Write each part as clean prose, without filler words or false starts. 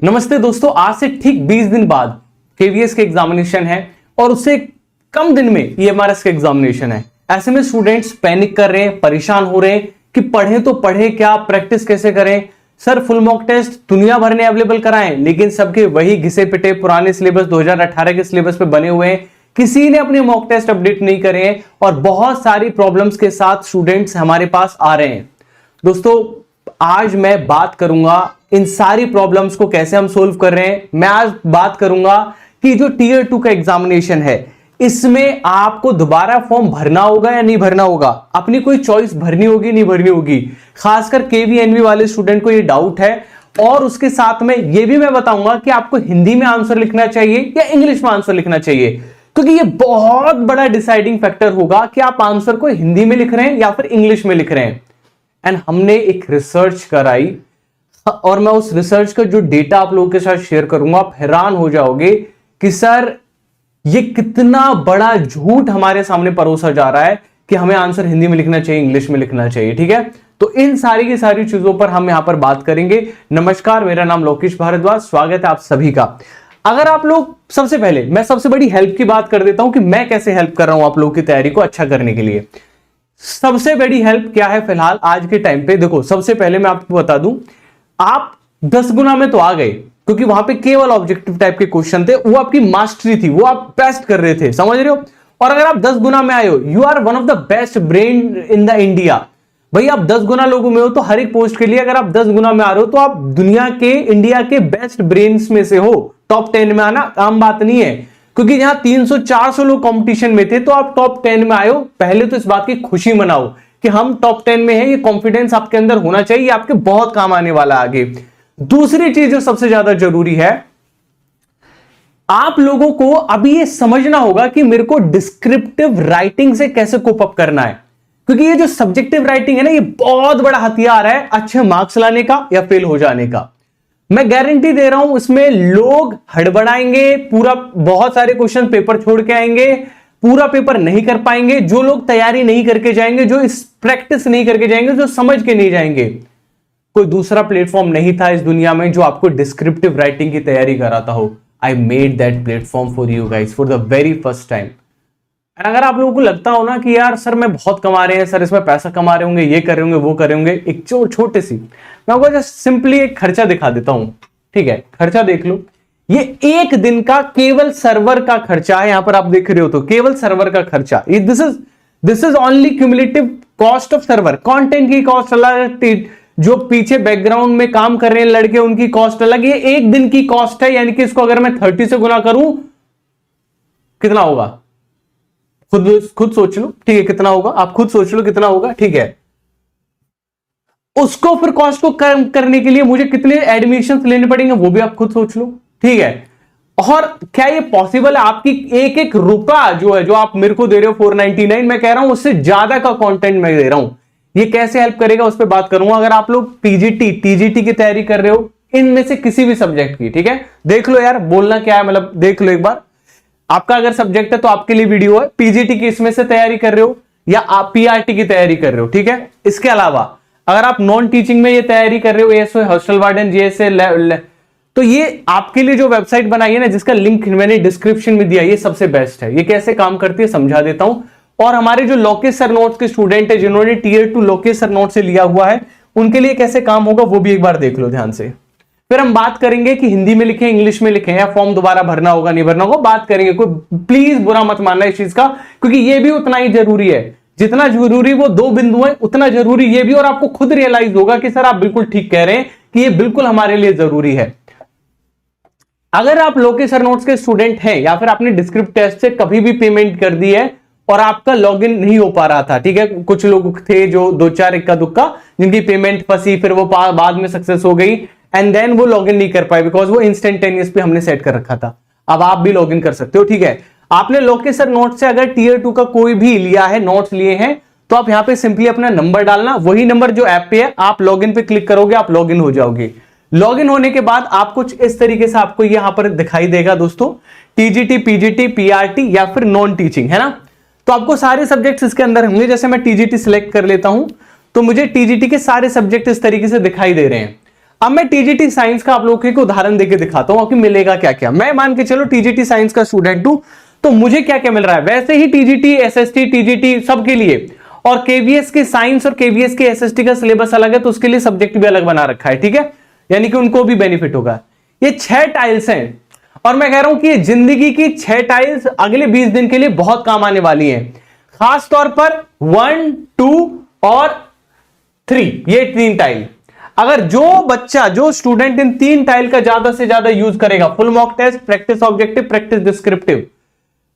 नमस्ते दोस्तों, आज से ठीक 20 दिन बाद केवीएस के एग्जामिनेशन है और उससे कम दिन में ईएमआरएस के एग्जामिनेशन है। ऐसे में स्टूडेंट्स पैनिक कर रहे हैं, परेशान हो रहे हैं कि पढ़ें तो पढ़े क्या, प्रैक्टिस कैसे करें। सर फुल मॉक टेस्ट दुनिया भर ने अवेलेबल कराएं, लेकिन सबके वही घिसे पिटे पुराने सिलेबस 2018 के सिलेबस पे बने हुए हैं। किसी ने अपने मॉक टेस्ट अपडेट नहीं करे हैं और बहुत सारी प्रॉब्लम्स के साथ स्टूडेंट्स हमारे पास आ रहे हैं। दोस्तों, आज मैं बात करूंगा इन सारी प्रॉब्लम्स को कैसे हम सोल्व कर रहे हैं। मैं आज बात करूंगा कि जो टीयर 2 का एग्जामिनेशन है, इसमें आपको दोबारा फॉर्म भरना होगा या नहीं भरना होगा, अपनी कोई चॉइस भरनी होगी नहीं भरनी होगी। खासकर केवीएनवी वाले स्टूडेंट को ये डाउट है। और उसके साथ में ये भी मैं बताऊंगा कि आपको हिंदी में आंसर लिखना चाहिए या इंग्लिश में आंसर लिखना चाहिए, क्योंकि ये बहुत बड़ा डिसाइडिंग फैक्टर होगा कि आप आंसर को हिंदी में लिख रहे हैं या फिर इंग्लिश में लिख रहे हैं। एंड हमने एक रिसर्च कराई और मैं उस रिसर्च का जो डेटा आप लोगों के साथ शेयर करूंगा, आप हैरान हो जाओगे कि सर ये कितना बड़ा झूठ हमारे सामने परोसा जा रहा है कि हमें आंसर हिंदी में लिखना चाहिए, इंग्लिश में लिखना चाहिए। ठीक है, तो इन सारी की सारी चीजों पर हम यहां पर बात करेंगे। नमस्कार, मेरा नाम लोकेश भारद्वाज, स्वागत है आप सभी का। अगर आप लोग, सबसे पहले मैं सबसे बड़ी हेल्प की बात कर देता हूं कि मैं कैसे हेल्प कर रहा हूं आप लोगों की तैयारी को अच्छा करने के लिए। सबसे बड़ी हेल्प क्या है फिलहाल आज के टाइम पे, देखो सबसे पहले मैं आपको बता दूं, आप 10 गुना में तो आ गए, क्योंकि वहां पे केवल ऑब्जेक्टिव टाइप के क्वेश्चन थे, वो आपकी मास्टरी थी, वो आप बेस्ट कर रहे थे, समझ रहे हो। और अगर आप 10 गुना में आए हो, you are one of the best brain in the India. भाई आप 10 गुना लोगों में हो, तो हर एक पोस्ट के लिए अगर आप 10 गुना में आ रहे हो तो आप दुनिया के, इंडिया के बेस्ट ब्रेन्स में से हो। टॉप 10 में आना आम बात नहीं है, क्योंकि यहां 300-400 लोग कंपटीशन में थे, तो आप टॉप 10 में आए हो। पहले तो इस बात की खुशी मनाओ कि हम टॉप 10 में हैं। ये कॉन्फिडेंस आपके अंदर होना चाहिए, आपके बहुत काम आने वाला आगे। दूसरी चीज जो सबसे ज्यादा जरूरी है, आप लोगों को अभी ये समझना होगा कि मेरे को डिस्क्रिप्टिव राइटिंग से कैसे कोप अप करना है, क्योंकि ये जो सब्जेक्टिव राइटिंग है ना, ये बहुत बड़ा हथियार है अच्छे मार्क्स लाने का या फेल हो जाने का। मैं गारंटी दे रहा हूं, इसमें लोग हड़बड़ाएंगे, पूरा बहुत सारे क्वेश्चन पेपर छोड़ के आएंगे, पूरा पेपर नहीं कर पाएंगे। जो लोग तैयारी नहीं करके जाएंगे, जो इस प्रैक्टिस नहीं करके जाएंगे, जो समझ के नहीं जाएंगे, कोई दूसरा प्लेटफॉर्म नहीं था इस दुनिया में जो आपको डिस्क्रिप्टिव राइटिंग की तैयारी कराता हो। I made that platform for you guys for the very first time. अगर आप लोगों को लगता हो ना कि यार सर मैं बहुत कमा रहे हैं, सर इसमें पैसा कमा रहे होंगे, ये कर रहे होंगे, वो कर रहे होंगे, एक छोटे सी मैं आपको जस्ट सिंपली एक खर्चा दिखा देता हूं। ठीक है, खर्चा देख लो। ये एक दिन का केवल सर्वर का खर्चा है, यहां पर आप देख रहे हो तो केवल सर्वर का खर्चा। This is only cumulative cost of server. Content की कॉस्ट अलग, जो पीछे बैकग्राउंड में काम कर रहे हैं लड़के, उनकी कॉस्ट अलग। ये एक दिन की कॉस्ट है, यानी कि इसको अगर मैं 30 से गुना करूं कितना होगा, खुद सोच लो। ठीक है, कितना होगा आप खुद सोच लो कितना होगा। ठीक है, उसको फिर कॉस्ट को कम करने के लिए मुझे कितने एडमिशन लेने पड़ेंगे वो भी आप खुद सोच लो। ठीक है, और क्या ये पॉसिबल है? आपकी एक एक रुपया जो है, जो आप मेरे को दे रहे हो 499, मैं कह रहा हूं उससे ज्यादा का कंटेंट मैं दे रहा हूं। ये कैसे हेल्प करेगा उस पर बात करूंगा। अगर आप लोग पीजीटी टीजीटी की तैयारी कर रहे हो, इनमें से किसी भी सब्जेक्ट की, ठीक है, देख लो यार, बोलना क्या है, मतलब देख लो एक बार। आपका अगर सब्जेक्ट है तो आपके लिए वीडियो है। पीजीटी की इसमें से तैयारी कर रहे हो या आप पीआरटी की तैयारी कर रहे हो, ठीक है। इसके अलावा अगर आप नॉन टीचिंग में ये तैयारी कर रहे हो, एएसओ, हॉस्टल वार्डन, जेएसए, तो ये आपके लिए जो वेबसाइट बनाई है ना, जिसका लिंक मैंने डिस्क्रिप्शन में दिया, ये सबसे बेस्ट है। ये कैसे काम करती है समझा देता हूं। और हमारे जो लोकेश सर नोट्स के स्टूडेंट है, जिन्होंने टीयर 2 लोकेश सर नोट से लिया हुआ है, उनके लिए कैसे काम होगा वो भी एक बार देख लो ध्यान से। फिर हम बात करेंगे कि हिंदी में लिखें, इंग्लिश में लिखें, या फॉर्म दोबारा भरना होगा नहीं भरना होगा, बात करेंगे। कोई प्लीज बुरा मत मानना इस चीज का, क्योंकि ये भी उतना ही जरूरी है। जितना जरूरी वो 2 बिंदु है, उतना जरूरी ये भी। और आपको खुद रियलाइज होगा कि सर आप बिल्कुल ठीक कह रहे हैं कि ये बिल्कुल हमारे लिए जरूरी है। अगर आप लोकेश सर नोट्स के स्टूडेंट हैं या फिर आपने डिस्क्रिप्ट टेस्ट से कभी भी पेमेंट कर दी है और आपका लॉगिन नहीं हो पा रहा था, ठीक है, कुछ लोग थे जो 2-4 इक्का दुक्का जिनकी पेमेंट फंसी, फिर वो बाद में सक्सेस हो गई, एंड देन वो लॉगिन नहीं कर पाए बिकॉज वो इंस्टेंटेनियस पे हमने सेट कर रखा था। अब आप भी लॉगिन कर सकते हो। ठीक है, आपने लोकेश सर नोट से अगर टीयर 2 का कोई भी लिया है, नोट्स लिए हैं, तो आप यहां पे सिंपली अपना नंबर डालना, वही नंबर जो ऐप पे है, आप लॉगिन पे क्लिक करोगे, आप लॉगिन हो जाओगे। लॉगिन होने के बाद आप कुछ इस तरीके से आपको यहां पर दिखाई देगा दोस्तों, टीजीटी, पीजीटी, पीआरटी या फिर नॉन टीचिंग, है ना। तो आपको सारे सब्जेक्ट्स इसके अंदर होंगे। जैसे मैं टीजीटी सिलेक्ट कर लेता हूं, तो मुझे टीजीटी के सारे सब्जेक्ट इस तरीके से दिखाई दे रहे हैं। अब मैं टीजीटी साइंस का आप लोगों को एक उदाहरण देके दिखाता हूं कि मिलेगा क्या क्या। मैं मान के चलो टीजीटी साइंस का स्टूडेंट हूं, तो मुझे क्या क्या मिल रहा है। वैसे ही टीजीटी, एसएसटी, टीजीटी सबके लिए, और केवीएस के साइंस और केवीएस के एसएसटी का सिलेबस अलग है, तो उसके लिए सब्जेक्ट भी अलग बना रखा है, ठीक है, यानी कि उनको भी बेनिफिट होगा। ये 6 टाइल्स हैं, और मैं कह रहा हूं कि ये जिंदगी की 6 टाइल्स अगले 20 दिन के लिए बहुत काम आने वाली हैं। खास तौर पर 1, 2 और 3, ये 3 टाइल। अगर जो बच्चा, जो स्टूडेंट इन 3 टाइल का ज्यादा से ज्यादा यूज करेगा, full mock test, practice objective, practice descriptive,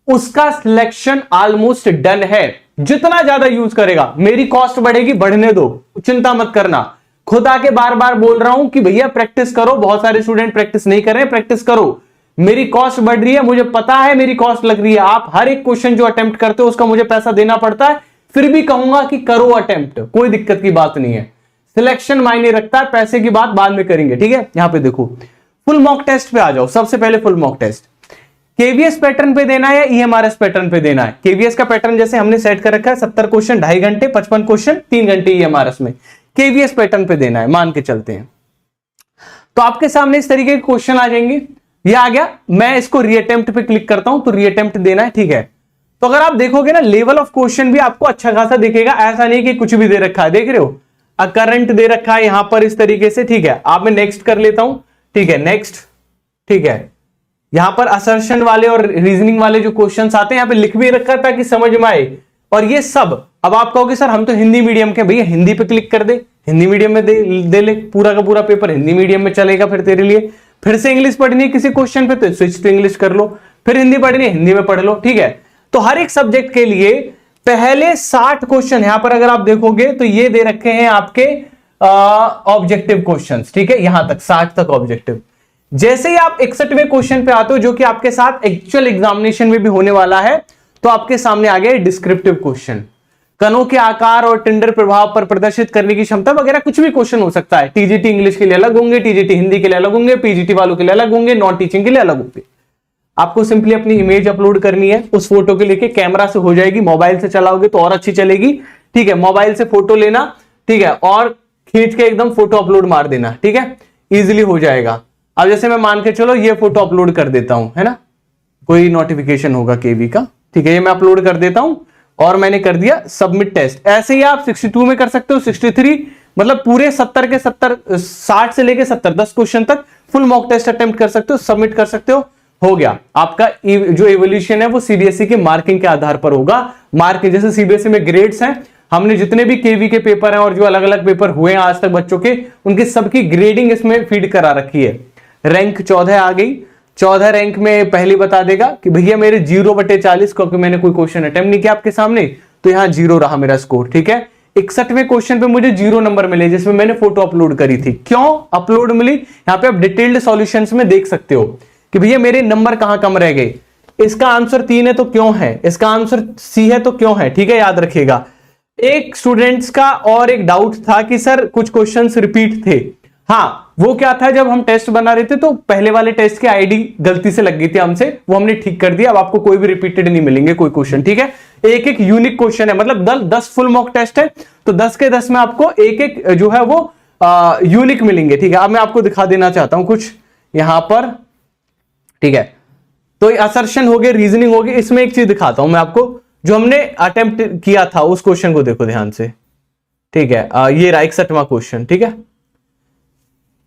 उसका सिलेक्शन ऑलमोस्ट डन है। जितना ज्यादा यूज करेगा, मेरी कॉस्ट बढ़ेगी, बढ़ने दो, चिंता मत करना। खुद आके बार बार बोल रहा हूं कि भैया प्रैक्टिस करो, बहुत सारे स्टूडेंट प्रैक्टिस नहीं कर रहे हैं, प्रैक्टिस करो। मेरी कॉस्ट बढ़ रही है, मुझे पता है मेरी कॉस्ट लग रही है। आप हर एक क्वेश्चन जो अटेम्प्ट करते हो उसका मुझे पैसा देना पड़ता है, फिर भी कहूंगा कि करो अटेम्प्ट, कोई दिक्कत की बात नहीं है। सिलेक्शन मायने रखता है, पैसे की बात बाद में करेंगे, ठीक है। यहां पे देखो, फुल मॉक टेस्ट पे आ जाओ। सबसे पहले full mock test KVS pattern पे देना है या ईएमआरएस पैटर्न पे देना है। केवीएस का पैटर्न जैसे हमने सेट कर रखा है, 70 क्वेश्चन 2.5 घंटे, 55 क्वेश्चन 3 घंटे ईएमआरएस में। केवीएस पैटर्न पे देना है, मान के चलते हैं। तो आपके सामने इस तरीके के क्वेश्चन आ जाएंगे। ये आ गया, मैं इसको रीअटेम्प्ट पे क्लिक करता हूं, तो रीअटेम्प्ट देना है, ठीक है। तो अगर आप देखोगे ना, लेवल ऑफ क्वेश्चन भी आपको अच्छा खासा दिखेगा, ऐसा नहीं कि कुछ भी दे रखा है, देख रहे हो, करंट दे रखा है यहां पर इस तरीके से, ठीक है। आप मैं नेक्स्ट कर लेता हूं, ठीक है, नेक्स्ट, ठीक है। यहां पर असर्शन वाले और रीजनिंग वाले जो क्वेश्चंस आते हैं यहां पे लिख भी रखा था कि समझ में आए। और ये सब, अब आप कहोगे सर हम तो हिंदी मीडियम के, भैया हिंदी पे क्लिक कर दे, हिंदी मीडियम में दे ले, पूरा का पूरा पेपर हिंदी मीडियम में चलेगा फिर तेरे लिए। फिर से इंग्लिश पढ़नी है किसी क्वेश्चन पे तो स्विच टू इंग्लिश कर लो, फिर हिंदी पढ़नी है हिंदी में पढ़ लो, ठीक है। तो हर एक सब्जेक्ट के लिए पहले 60 क्वेश्चन यहां पर अगर आप देखोगे तो ये दे रखे हैं आपके ऑब्जेक्टिव क्वेश्चंस, ठीक है, यहां तक 60 तक ऑब्जेक्टिव। जैसे ही आप 61वें क्वेश्चन पे आते हो, जो कि आपके साथ एक्चुअल एग्जामिनेशन में भी होने वाला है, तो आपके सामने आ गया डिस्क्रिप्टिव क्वेश्चन। कणों के आकार और टिंडर प्रभाव पर प्रदर्शित करने की क्षमता वगैरह कुछ भी क्वेश्चन हो सकता है। टीजीटी इंग्लिश के लिए अलग होंगे, टीजीटी हिंदी के लिए अलग होंगे, पीजीटी वालों के लिए अलग होंगे, नॉन टीचिंग के लिए अलग होंगे। आपको सिंपली अपनी इमेज अपलोड करनी है, उस फोटो के लेके कैमरा से हो जाएगी, मोबाइल से चलाओगे तो और अच्छी चलेगी, ठीक है। मोबाइल से फोटो लेना, ठीक है, और खींच के एकदम फोटो अपलोड मार देना, ठीक है, इजीली हो जाएगा। अब जैसे मैं मान के चलो ये फोटो अपलोड कर देता हूं, है ना, कोई नोटिफिकेशन होगा केवी का, ठीक है, ये मैं अपलोड कर देता हूं और मैंने कर दिया सबमिट टेस्ट। ऐसे ही आप 62 में कर सकते हो, 63, मतलब पूरे 70 के 70, 60 से लेके 70, 10 क्वेश्चन तक फुल मॉक टेस्ट अटेम्प्ट कर सकते हो, सबमिट कर सकते हो गया। आपका जो एवोल्यूशन है वो सीबीएसई के मार्किंग के आधार पर होगा। मार्क जैसे सीबीएसई में ग्रेड्स हैं, हमने जितने भी केवी के पेपर हैं और जो अलग अलग पेपर हुए हैं आज तक बच्चों के, उनकी सबकी ग्रेडिंग इसमें फीड करा रखी है। रैंक 14 आ गई, 14 रैंक में पहले बता देगा कि भैया मेरे 0/40, क्योंकि मैंने कोई क्वेश्चन अटेम्प्ट नहीं किया आपके सामने, तो यहां 0 रहा मेरा स्कोर, ठीक है। 61वें क्वेश्चन पे मुझे 0 नंबर मिले, जिसमें मैंने फोटो अपलोड करी थी। क्यों अपलोड मिली, यहां पे आप डिटेल्ड सॉल्यूशंस में देख सकते हो कि भैया मेरे नंबर कहां कम रह गए। इसका आंसर 3 है तो क्यों है, इसका आंसर सी है तो क्यों है, ठीक है, याद रखिएगा। एक स्टूडेंट्स का और एक डाउट था कि सर कुछ क्वेश्चंस रिपीट थे। हाँ, वो क्या था, जब हम टेस्ट बना रहे थे तो पहले वाले टेस्ट की आईडी गलती से लग गई थी हमसे, वो हमने ठीक कर दिया। अब आपको कोई भी रिपीटेड नहीं मिलेंगे कोई क्वेश्चन, ठीक है। एक एक यूनिक क्वेश्चन है, मतलब 10 फुल मॉक टेस्ट है तो 10 के 10 में आपको एक एक जो है वो यूनिक मिलेंगे, ठीक है। अब मैं आपको दिखा देना चाहता हूं कुछ यहां पर, ठीक है। तो असर्शन हो गए, रीजनिंग हो गई। इसमें एक चीज दिखाता हूं मैं आपको, जो हमने अटेम्प्ट किया था उस क्वेश्चन को देखो ध्यान से, ठीक है। ये रहा 61वां क्वेश्चन, ठीक है,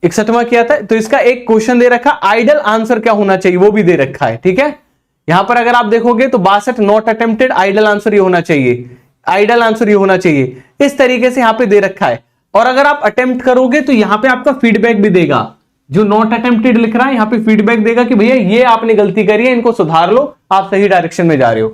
61वां किया था। तो इसका एक क्वेश्चन दे रखा, आइडल आंसर क्या होना चाहिए वो भी दे रखा है, ठीक है। यहां पर अगर आप देखोगे तो 62 नॉट अटेम्प्टेड, आइडल आंसर ये होना चाहिए, आइडल आंसर ये होना चाहिए, इस तरीके से यहां पे दे रखा है। और अगर आप अटेम्प्ट करोगे तो यहां पे आपका फीडबैक भी देगा, जो नॉट अटेम्प्टेड लिख रहा है यहां पे फीडबैक देगा कि भैया ये आपने गलती करी है, इनको सुधार लो, आप सही डायरेक्शन में जा रहे हो।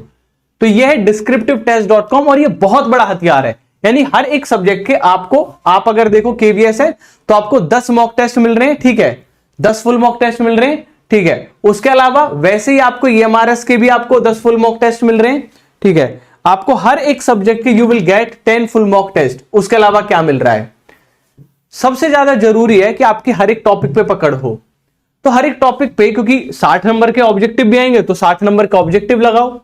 तो ये है descriptivetest.com, और ये बहुत बड़ा हथियार है। यानी हर एक सब्जेक्ट के आपको, आप अगर देखो केवीएस है तो आपको 10 मॉक टेस्ट मिल रहे हैं, ठीक है, 10 फुल मॉक टेस्ट मिल रहे हैं, ठीक है। उसके अलावा वैसे ही आपको ईएमआरएस के भी आपको 10 फुल मॉक टेस्ट मिल रहे हैं, ठीक है। आपको हर एक सब्जेक्ट के you will get 10 full mock test. उसके अलावा क्या मिल रहा है, सबसे ज्यादा जरूरी है कि आपकी हर एक टॉपिक पे पकड़ हो। तो हर एक टॉपिक पे, क्योंकि 60 नंबर के ऑब्जेक्टिव भी आएंगे, तो 60 नंबर का ऑब्जेक्टिव लगाओ।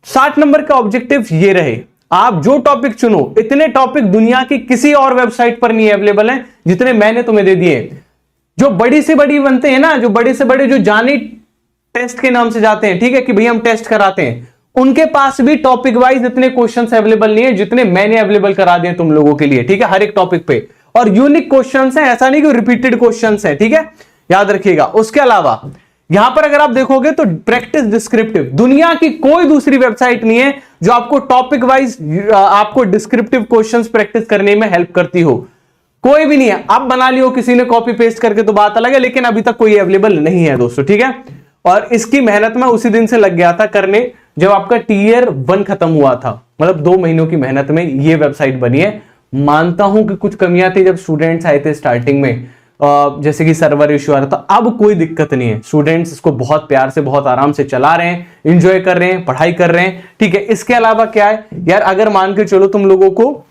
60 नंबर का ऑब्जेक्टिव ये रहे, आप जो टॉपिक चुनो, इतने टॉपिक दुनिया की किसी और वेबसाइट पर नहीं अवेलेबल है जितने मैंने तुम्हें दे दिए। जो बड़ी से बड़ी बनते हैं ना, जो बड़े से बड़े जो जाने टेस्ट के नाम से जाते हैं, ठीक है, कि भैया हम टेस्ट कराते हैं, उनके पास भी टॉपिक वाइज इतने क्वेश्चंस अवेलेबल नहीं है जितने मैंने अवेलेबल करा दिए तुम लोगों के लिए, ठीक है, हर एक टॉपिक पे। और यूनिक क्वेश्चंस हैं, ऐसा नहीं कि रिपीटेड क्वेश्चंस हैं, ठीक है, याद रखिएगा। उसके अलावा यहां पर अगर आप देखोगे तो प्रैक्टिस डिस्क्रिप्टिव, दुनिया की कोई दूसरी वेबसाइट नहीं है जो आपको टॉपिक वाइज आपको डिस्क्रिप्टिव क्वेश्चंस प्रैक्टिस करने में हेल्प करती हो, कोई भी नहीं है। अब बना लियो किसी ने कॉपी पेस्ट करके तो बात अलग है, लेकिन अभी तक कोई अवेलेबल नहीं है दोस्तों, ठीक है। और इसकी मेहनत में उसी दिन से लग गया था करने जब आपका टीयर 1 खत्म हुआ था, मतलब 2 महीनों की मेहनत में ये वेबसाइट बनी है। मानता हूं कि कुछ कमियां थी जब स्टूडेंट्स आए थे स्टार्टिंग में, जैसे कि सर्वर इश्यू आ रहा था, अब कोई दिक्कत नहीं है। स्टूडेंट्स इसको बहुत प्यार से, बहुत आराम से चला रहे हैं, एंजॉय कर रहे हैं, पढ़ाई कर रहे हैं, ठीक है। इसके अलावा क्या है यार, अगर मान के चलो तुम लोगों को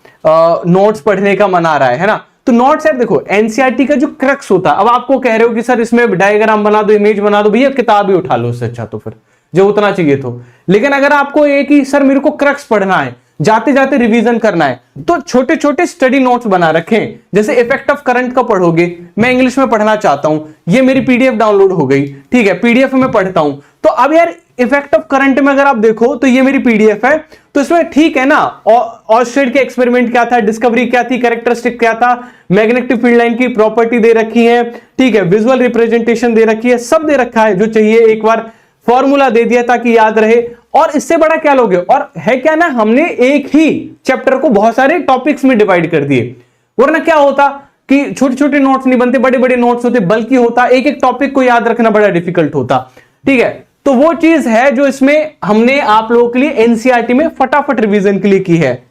नोट्स पढ़ने का मन आ रहा है ना, तो नोट्स यार देखो एनसीईआरटी का जो क्रक्स होता है, अब आपको कह रहे हो कि सर इसमें डायग्राम बना दो, इमेज बना दो, भैया किताब ही उठा लो उससे अच्छा, तो फिर जो उतना चाहिए तो। लेकिन अगर आपको एक ही सर मेरे को क्रक्स पढ़ना है, जाते जाते रिवीजन करना है, तो छोटे छोटे स्टडी नोट्स बना रखें। जैसे इफेक्ट ऑफ करंट का पढ़ोगे, मैं इंग्लिश में पढ़ना चाहता हूं, ये मेरी पीडीएफ डाउनलोड हो गई, ठीक है, पीडीएफ में पढ़ता हूं। तो अब यार इफेक्ट ऑफ करंट में अगर आप देखो तो ये मेरी पीडीएफ है, तो इसमें ठीक है ना, ऑस्ट्रेड के एक्सपेरिमेंट क्या था, डिस्कवरी क्या थी, कैरेक्टरिस्टिक क्या था, मैग्नेटिक फील्ड लाइन की प्रॉपर्टी दे रखी है, ठीक है, विजुअल रिप्रेजेंटेशन दे रखी है, सब दे रखा है जो चाहिए, एक बार फॉर्मूला दे दिया ताकि याद रहे। और इससे बड़ा क्या लोगे, और है क्या ना, हमने एक ही चैप्टर को बहुत सारे टॉपिक्स में डिवाइड कर दिए, वरना क्या होता कि छोटे छोटे नोट्स नहीं बनते, बड़े बड़े नोट्स होते, बल्कि होता एक एक टॉपिक को याद रखना बड़ा डिफिकल्ट होता, ठीक है। तो वो चीज है जो इसमें हमने आप लोगों के लिए एनसीईआरटी में फटाफट रिवीजन के लिए की है।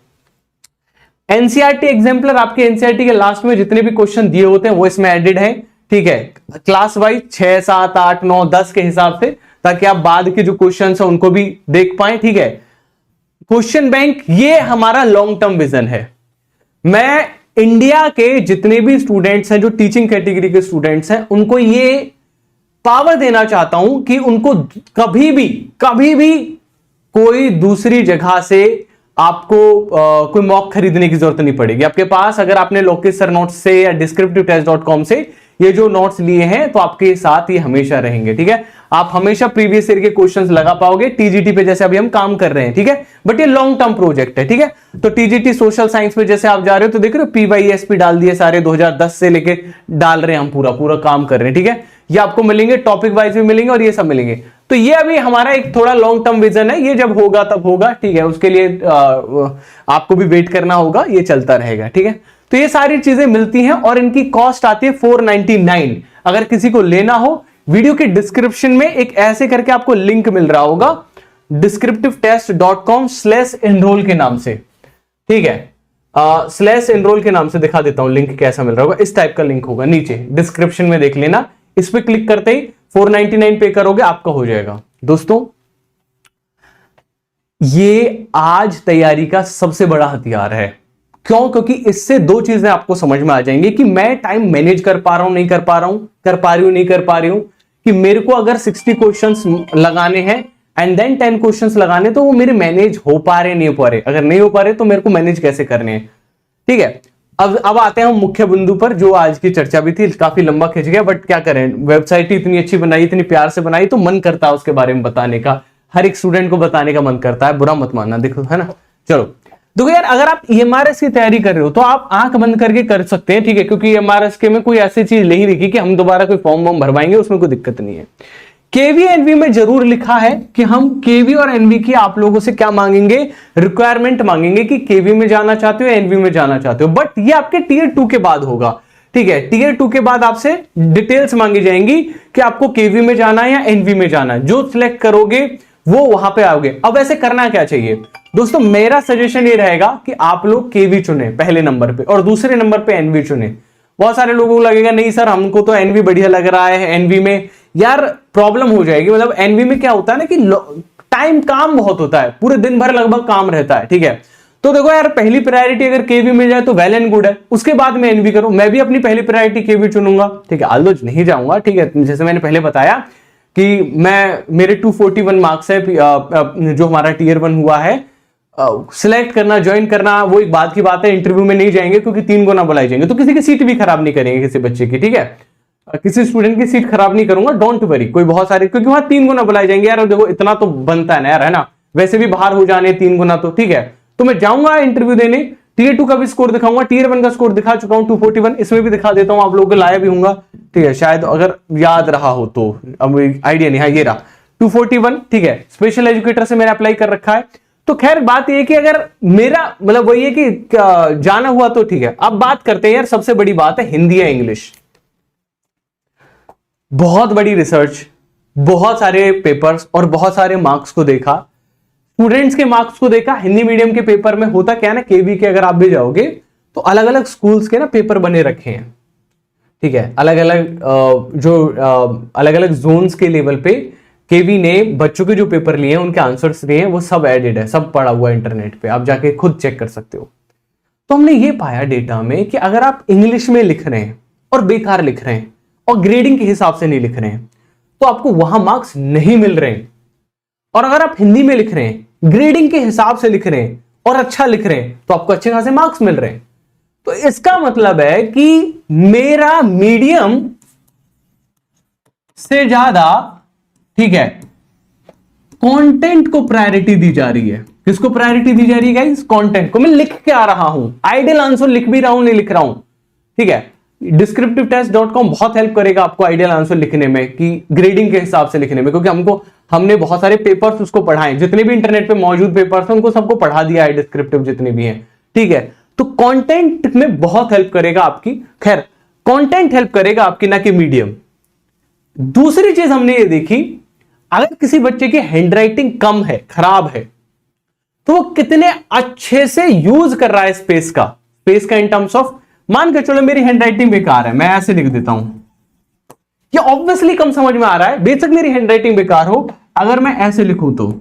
एनसीईआरटी एग्जाम्पलर, आपके एनसीईआरटी के लास्ट में जितने भी क्वेश्चन दिए होते हैं वो इसमें एडेड है, ठीक है, क्लास वाइज 6, 7, 8, 9, 10 के हिसाब से, ताकि आप बाद के जो क्वेश्चन है उनको भी देख पाए, ठीक है। क्वेश्चन बैंक, ये हमारा लॉन्ग टर्म विजन है। मैं इंडिया के जितने भी स्टूडेंट्स हैं जो टीचिंग कैटेगरी के स्टूडेंट्स हैं, उनको ये पावर देना चाहता हूं कि उनको कभी भी कोई दूसरी जगह से आपको कोई मॉक खरीदने की जरूरत नहीं पड़ेगी। आपके पास अगर आपने लोकेश सर नोट्स से या descriptivetest.com से ये जो नोट्स लिए हैं तो आपके साथ ये हमेशा रहेंगे, ठीक है। आप हमेशा प्रीवियस ईयर के क्वेश्चंस लगा पाओगे टीजीटी पे, जैसे अभी हम काम कर रहे हैं, ठीक है। बट ये लॉन्ग टर्म प्रोजेक्ट है, ठीक है। तो टीजीटी सोशल साइंस पे जैसे आप जा रहे हो तो देख रहे हो पीवाईएसपी डाल दिए सारे, 2010 से लेके डाल रहे हैं हम, पूरा काम कर रहे हैं, ठीक है। ये आपको मिलेंगे, टॉपिक वाइज भी मिलेंगे और ये सब मिलेंगे। तो ये अभी हमारा एक थोड़ा लॉन्ग टर्म विजन है, ये जब होगा तब होगा, ठीक है। उसके लिए आपको भी वेट करना होगा, ये चलता रहेगा, ठीक है। तो ये सारी चीजें मिलती हैं और इनकी कॉस्ट आती है 499। अगर किसी को लेना हो, वीडियो के डिस्क्रिप्शन में एक ऐसे करके आपको लिंक मिल रहा होगा, descriptivetest.com/enroll के नाम से, ठीक है, /enroll के नाम से दिखा देता हूं लिंक कैसा मिल रहा होगा। इस टाइप का लिंक होगा, नीचे डिस्क्रिप्शन में देख लेना। इस पे क्लिक करते ही 499 पे करोगे, आपका हो जाएगा। दोस्तों, ये आज तैयारी का सबसे बड़ा हथियार है। क्यों? क्योंकि इससे 2 चीजें आपको समझ में आ जाएंगी कि मैं टाइम मैनेज कर पा रहा हूं, नहीं कर पा रहा हूं, कर पा रही हूं, नहीं कर पा रही हूं, कि मेरे को अगर 60 क्वेश्चंस लगाने हैं एंड देन 10 क्वेश्चंस लगाने, तो वो मेरे मैनेज हो पा रहे, नहीं हो पा रहे। अगर नहीं हो पा रहे तो मेरे को मैनेज कैसे करने हैं, ठीक है। अब आते हैं हम मुख्य बिंदु पर, जो आज की चर्चा भी थी, काफी लंबा खिंच गया, बट क्या करें, वेबसाइट ही इतनी अच्छी बनाई, इतनी प्यार से बनाई, तो मन करता है उसके बारे में बताने का, हर एक स्टूडेंट को बताने का मन करता है, बुरा मत मानना, देखो, है ना। चलो देखो यार, अगर आप ईएमआरएस की तैयारी कर रहे हो तो आप आंख बंद करके कर सकते हैं, ठीक है, क्योंकि ईएमआरएस के में कोई ऐसी चीज नहीं लिखी कि हम दोबारा कोई फॉर्म भरवाएंगे, उसमें कोई दिक्कत नहीं है। केवी एनवी में जरूर लिखा है कि हम केवी और एनवी की आप लोगों से क्या मांगेंगे, रिक्वायरमेंट मांगेंगे कि केवी में जाना चाहते हो, एनवी में जाना चाहते हो। बट ये आपके टियर 2 के बाद होगा, ठीक है। टियर 2 के बाद आपसे डिटेल्स मांगी जाएंगी कि आपको केवी में जाना है या एनवी में जाना है। जो सिलेक्ट करोगे वो वहां पे आओगे। अब ऐसे करना क्या चाहिए दोस्तों, मेरा सजेशन ये रहेगा कि आप लोग केवी चुने पहले नंबर पे और दूसरे नंबर पे एनवी चुने। बहुत सारे लोगों को लगेगा नहीं सर हमको तो एनवी बढ़िया लग रहा है, एनवी में यार प्रॉब्लम हो जाएगी। मतलब एनवी में क्या होता है ना कि टाइम काम बहुत होता है, पूरे दिन भर लगभग काम रहता है, ठीक है। तो देखो यार, पहली प्रायोरिटी अगर केवी मिल जाए तो वेल एंड गुड है, उसके बाद में एनवी करो। मैं भी अपनी पहली प्रायोरिटी केवी चुनूंगा, ठीक है, आल्दो नहीं जाऊंगा, ठीक है। जैसे मैंने पहले बताया कि मेरे 241 मार्क्स है, जो हमारा टियर 1 हुआ है, सिलेक्ट करना, ज्वाइन करना वो एक बात की बात है, इंटरव्यू में नहीं जाएंगे क्योंकि 3 गुना बुलाए जाएंगे, तो किसी की सीट भी खराब नहीं करेंगे किसी बच्चे की, ठीक है, किसी स्टूडेंट की सीट खराब नहीं करूंगा, डोंट वरी, कोई बहुत सारे, क्योंकि वहां 3 गुना बुलाए जाएंगे यार, देखो इतना तो बनता है ना यार, है ना, वैसे भी बाहर हो जाने 3 गुना, तो ठीक है, तो मैं जाऊंगा इंटरव्यू देने, टीयर 2 का भी स्कोर दिखाऊंगा, टीयर 1 का स्कोर दिखा चुका हूं 241, इसमें भी दिखा देता हूं, आप लोगों को लाया भी हूंगा, ठीक है, शायद अगर याद रहा हो तो, अब आइडिया नहीं, हाँ ये रहा 241, ठीक है, स्पेशल एजुकेटर से मैंने अप्लाई कर रखा है। तो खैर बात ये कि अगर मेरा मतलब वही है कि जाना हुआ तो ठीक है। अब बात करते हैं यार, सबसे बड़ी बात है हिंदी या इंग्लिश। बहुत बड़ी रिसर्च, बहुत सारे पेपर्स और बहुत सारे मार्क्स को देखा, स्टूडेंट्स के मार्क्स को देखा। हिंदी मीडियम के पेपर में होता क्या है ना, केवी के अगर आप भी जाओगे तो अलग अलग स्कूल्स के ना पेपर बने रखे हैं, ठीक है, अलग अलग जोन्स के लेवल पे केवी ने बच्चों के जो पेपर लिए हैं उनके आंसर्स लिए हैं, वो सब एडेड है, सब पड़ा हुआ है इंटरनेट पे, आप जाके खुद चेक कर सकते हो। तो हमने ये पाया डेटा में कि अगर आप इंग्लिश में लिख रहे हैं और बेकार लिख रहे हैं और ग्रेडिंग के हिसाब से नहीं लिख रहे हैं तो आपको वहां मार्क्स नहीं मिल रहे हैं, और अगर आप हिंदी में लिख रहे हैं, ग्रेडिंग के हिसाब से लिख रहे हैं और अच्छा लिख रहे हैं तो आपको अच्छे खासे मार्क्स मिल रहे हैं। तो इसका मतलब है कि मेरा मीडियम से ज्यादा, ठीक है, कंटेंट को प्रायोरिटी दी जा रही है। किसको प्रायोरिटी दी जा रही है गाइस? कंटेंट को। मैं लिख के आ रहा हूं, आइडियल आंसर लिख भी रहा हूं, नहीं लिख रहा हूं, ठीक है। descriptivetest.com बहुत हेल्प करेगा आपको आइडियल आंसर लिखने में, कि ग्रेडिंग के हिसाब से लिखने में, क्योंकि हमने बहुत सारे पेपर्स उसको पढ़ाए, जितने भी इंटरनेट पे मौजूद पेपर्स हैं उनको सबको पढ़ा दिया है, डिस्क्रिप्टिव जितने भी हैं, ठीक है। तो कंटेंट में बहुत हेल्प करेगा आपकी, खैर कंटेंट हेल्प करेगा आपकी, ना कि मीडियम। दूसरी चीज हमने ये देखी, अगर किसी बच्चे की हैंडराइटिंग कम है, खराब है, तो वो कितने अच्छे से यूज कर रहा है स्पेस का इन टर्म्स ऑफ, मान के चलो मेरी हैंडराइटिंग बेकार है, मैं ऐसे लिख देता हूं, ये ऑब्वियसली कम समझ में आ रहा है, बेशक मेरी हैंडराइटिंग बेकार हो, अगर मैं ऐसे लिखूं तो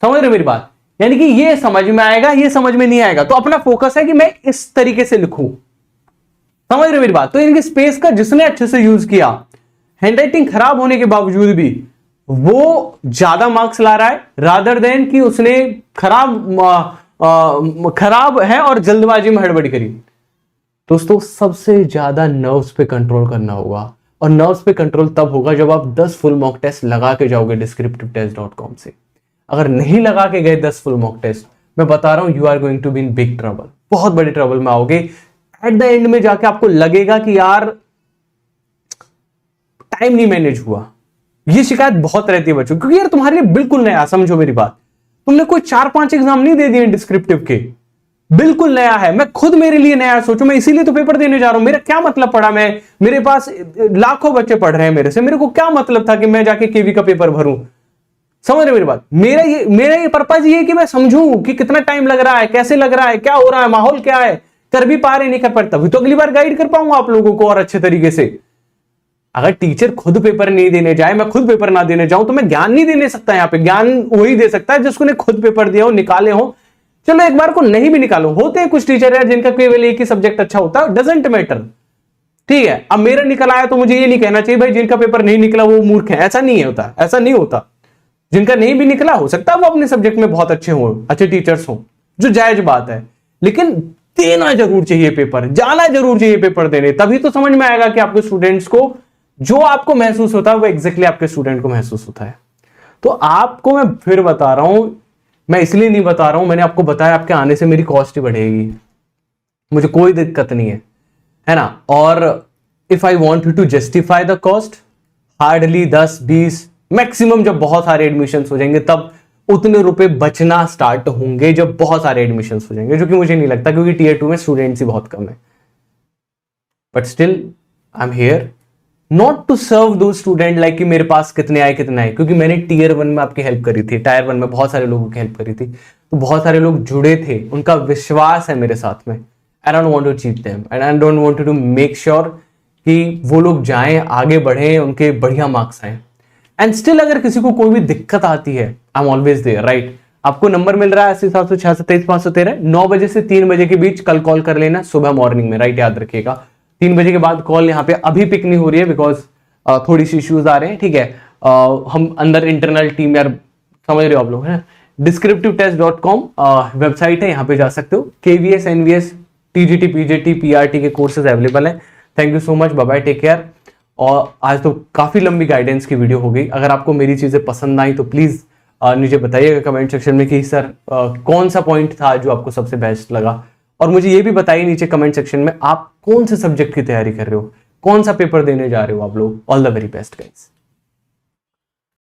समझ रहे मेरी बात, यानी कि ये समझ में आएगा, ये समझ में नहीं आएगा, तो अपना फोकस है कि मैं इस तरीके से लिखूं, समझ रहे मेरी बात। तो इनके स्पेस का जिसने अच्छे से यूज किया, हैंडराइटिंग खराब होने के बावजूद भी वो ज्यादा मार्क्स ला रहा है, रादर देन कि उसने खराब है और जल्दबाजी में हड़बड़ी करी। दोस्तों सबसे ज्यादा नर्व्स पे कंट्रोल करना होगा, और नर्व्स पे कंट्रोल तब होगा जब आप 10 फुल मॉक टेस्ट लगा के जाओगे descriptivetest.com से। अगर नहीं लगा के गए 10 फुल मॉक टेस्ट, मैं बता रहा हूं you are going to be in big trouble, बहुत बड़े ट्रबल में आओगे। एट द एंड में जाके आपको लगेगा कि यार टाइम नहीं मैनेज हुआ। ये शिकायत बहुत रहती है बच्चों, क्योंकि यार तुम्हारे लिए बिल्कुल नया, समझो मेरी बात, तुमने कोई 4-5 एग्जाम नहीं दे दिए डिस्क्रिप्टिव के, बिल्कुल नया है। मैं खुद मेरे लिए नया, सोचो मैं इसीलिए तो पेपर देने जा रहा हूं, मेरा क्या मतलब पड़ा, मैं, मेरे पास लाखों बच्चे पढ़ रहे हैं मेरे से, मेरे को क्या मतलब था कि मैं जाके केवी का पेपर भरूं, समझ रहे मेरी बात। मेरा ये पर्पज ये है कि मैं समझूं कि कितना टाइम लग रहा है, कैसे लग रहा है, क्या हो रहा है, माहौल क्या है, कर भी पा रहे नहीं कर पा रहे, तभी तो अगली बार गाइड कर पाऊंगा आप लोगों को और अच्छे तरीके से। अगर टीचर खुद पेपर नहीं देने जाए, मैं खुद पेपर ना देने जाऊं, तो मैं ज्ञान नहीं देने सकता। यहाँ पे ज्ञान वही दे सकता है जिसको ने खुद पेपर दिया हो, निकाले हो। चलो एक बार को नहीं भी निकालो, होते हैं कुछ टीचर यार जिनका केवल एक ही सब्जेक्ट अच्छा होता है, डजंट मैटर, ठीक है। अब मेरा निकल आया तो मुझे ये नहीं कहना चाहिए भाई जिनका पेपर नहीं निकला वो मूर्ख है, ऐसा नहीं होता, ऐसा नहीं होता। जिनका नहीं भी निकला, हो सकता है वो अपने सब्जेक्ट में बहुत अच्छे हो, अच्छे टीचर्स हो, जो जायज बात है, लेकिन देना जरूर चाहिए पेपर, जाना जरूर चाहिए पेपर देने, तभी तो समझ में आएगा कि आपके स्टूडेंट्स को जो आपको महसूस होता है वो एग्जैक्टली आपके स्टूडेंट को महसूस होता है। तो आपको मैं फिर बता रहा हूं, मैं इसलिए नहीं बता रहा हूं, मैंने आपको बताया आपके आने से मेरी कॉस्ट ही बढ़ेगी, मुझे कोई दिक्कत नहीं है ना। और if I want you to justify the cost, hardly 10-20 maximum, जब बहुत सारे एडमिशंस हो जाएंगे तब उतने रुपए बचना स्टार्ट होंगे, जब बहुत सारे एडमिशंस हो जाएंगे, जो कि मुझे नहीं लगता, क्योंकि टीयर 2 में स्टूडेंट्स ही बहुत कम है। But still I am here not to serve दो स्टूडेंट लाइक कि मेरे पास कितने आए, क्योंकि मैंने टीयर 1 में आपकी हेल्प करी थी, टायर 1 में बहुत सारे लोगों की हेल्प करी थी, तो बहुत सारे लोग जुड़े थे, उनका विश्वास है मेरे साथ में। I don't want to cheat them and I don't want to make sure कि वो लोग जाएं, आगे बढ़ें, उनके बढ़िया मार्क्स आए। एंड स्टिल अगर किसी को कोई भी दिक्कत आती है, I am always there, right. आपको नंबर मिल रहा है 80-766-23-513, 9 बजे से 3 बजे के बीच कल कॉल कर लेना, सुबह मॉर्निंग में, राइट, याद रखिएगा। 3 बजे के बाद कॉल यहाँ पे अभी पिक नहीं हो रही है, बिकॉज थोड़ी सी इश्यूज आ रहे हैं, ठीक है। हम अंदर इंटरनल टीम यार समझ रहे हो आप लोग है। descriptivetest.com वेबसाइट है, यहाँ पे जा सकते हो। KVS NVS TGT PGT PRT के कोर्सेज अवेलेबल हैं। Thank you so much, bye bye, take care. और आज तो काफी लंबी गाइडेंस की वीडियो हो गई। अगर आपको मेरी चीजें पसंद आई तो प्लीज नीचे बताइएगा कमेंट सेक्शन में कि सर कौन सा पॉइंट था जो आपको सबसे बेस्ट लगा। और मुझे ये भी बताइए नीचे कमेंट सेक्शन में आप कौन से सब्जेक्ट की तैयारी कर रहे हो, कौन सा पेपर देने जा रहे हो आप लोग। All the very best guys.